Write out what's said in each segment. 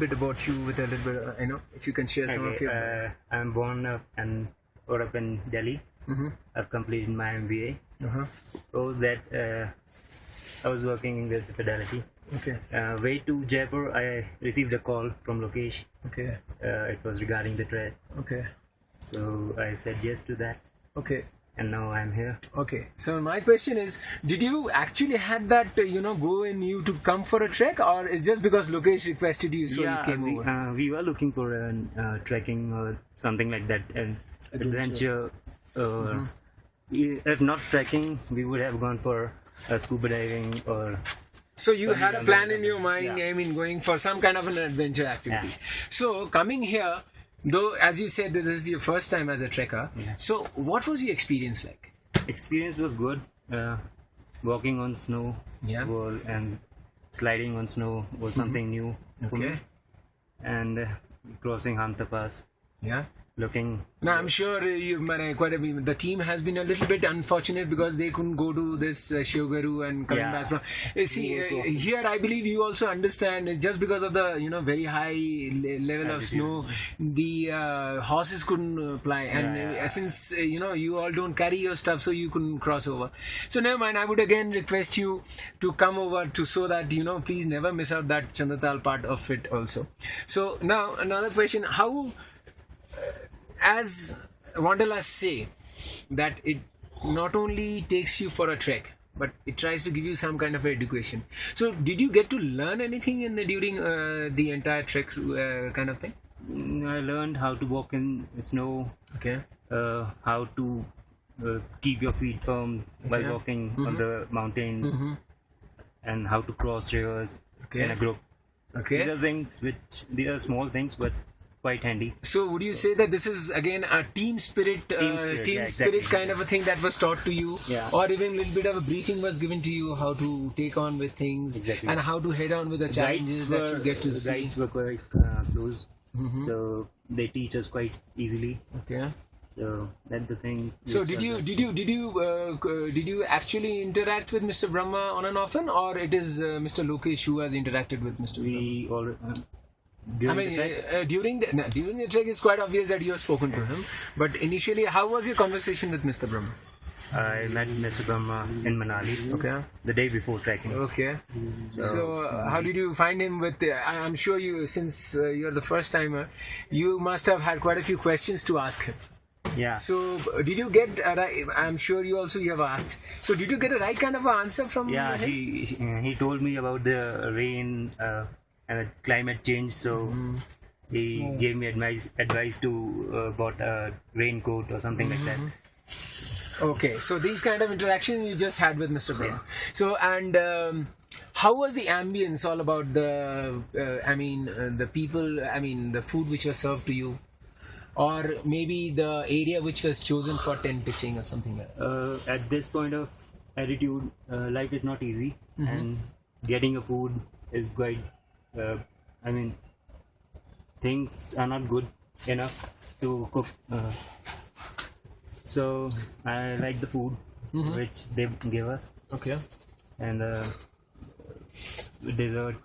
bit about you with a little bit, if you can share some of your... I'm born up and brought up in Delhi. I've completed my MBA. Post that, I was working with Fidelity. Okay. Way to Jaipur, I received a call from Lokesh. Okay. It was regarding the trade. Okay. So I said yes to that. Okay. And now I'm here. Okay. So my question is, did you actually had that, go in you to come for a trek, or it's just because Lokesh requested you, so you came over? We were looking for a trekking or something like that, an adventure. If not trekking, we would have gone for scuba diving or... So you had a plan in your mind, going for some kind of an adventure activity. Yeah. So coming here, though, as you said, this is your first time as a trekker. Yeah. So what was your experience like? Experience was good. Walking on snow and sliding on snow was something new for me. And crossing Hamta Pass. Yeah. Looking... Now, I'm sure the team has been a little bit unfortunate because they couldn't go to this Shiogaru and coming back from... here I believe you also understand it's just because of the, very high level of snow, the horses couldn't ply. And since, you all don't carry your stuff, so you couldn't cross over. So never mind, I would again request you to come over so that, please never miss out that Chandatal part of it also. So now, another question, how... as Wanderlust say that it not only takes you for a trek, but it tries to give you some kind of education. So did you get to learn anything during the entire trek kind of thing? I learned how to walk in snow. Okay. How to keep your feet firm while walking on the mountain, and how to cross rivers in a group. Okay. These are small things, but quite handy. So would you say that this is again a team spirit kind of a thing that was taught to you, or even a little bit of a briefing was given to you how to take on with things and how to head on with the challenges that you get to see? Guides were quite close, so they teach us quite easily. Okay. So that's the thing. So did you actually interact with Mr. Brahma on and often, or it is Mr. Lokesh who has interacted with Mr. Brahma? During the trek, it's quite obvious that you have spoken to him. But initially, how was your conversation with Mr. Brahma? I met Mr. Brahma in Manali. Okay. The day before trekking. Okay. So how did you find him? I'm sure you, since you're the first timer, you must have had quite a few questions to ask him. Yeah. So did you get a right? I'm sure you have asked. So did you get a right kind of answer from him? Yeah. He told me about the rain. And climate change, so he gave me advice to bought a raincoat or something like that. Okay, so these kind of interactions you just had with Mr. Brahma. So and how was the ambience all about the the people, the food which was served to you, or maybe the area which was chosen for tent pitching or something like that? At this point of altitude, life is not easy, and getting a food is quite things are not good enough to cook. So I like the food which they give us. Okay. And desserts.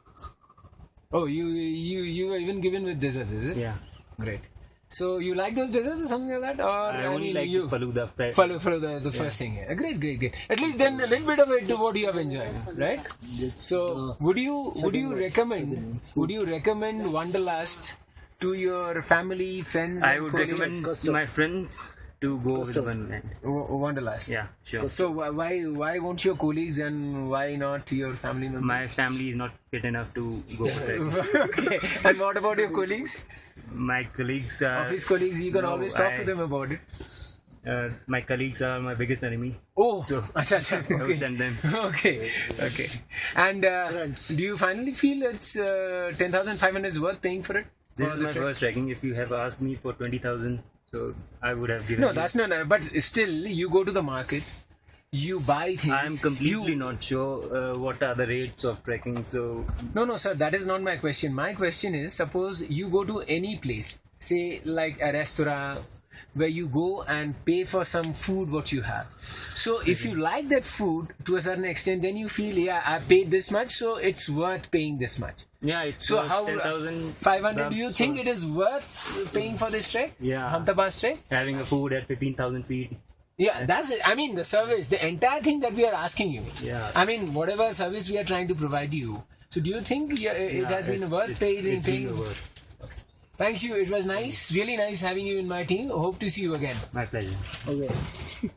Oh, you were even given with desserts, is it? Yeah. Great. So you like those desserts or something like that? Or I only like Faluda. Faluda, the first thing. Yeah. Great. At least then a little bit of it to what you have enjoyed, right? So would you recommend Wanderlust to your family, friends? I would recommend my friends to go with Wanderlust. Yeah, sure. So why won't your colleagues and why not your family members? My family is not fit enough to go for that. Okay. And what about your colleagues? My colleagues are... Office colleagues, you can always talk to them about it. My colleagues are my biggest enemy. Oh, so okay. I will send them. Okay. And do you finally feel it's 10,500 is worth paying for it? This is my first trekking. If you have asked me for 20,000, so I would have given. No, that's not. But still, you go to the market, you buy things. I'm completely not sure what are the rates of trekking. So no, sir, that is not my question. My question is, suppose you go to any place, say like a restaurant, where you go and pay for some food what you have. So if you like that food to a certain extent, then you feel, yeah, I paid this much, so it's worth paying this much. Yeah, it's So worth how 500? Do you grams, think so it is worth paying for this trek? Yeah. Hamta Pass trek? having a food at 15,000 feet. Yeah, that's it. I mean, the service, the entire thing that we are asking you. Yeah. I mean, whatever service we are trying to provide you. So do you think it has been worth paying? It's really worth. Thank you. It was nice, really nice having you in my team. Hope to see you again. My pleasure. Okay.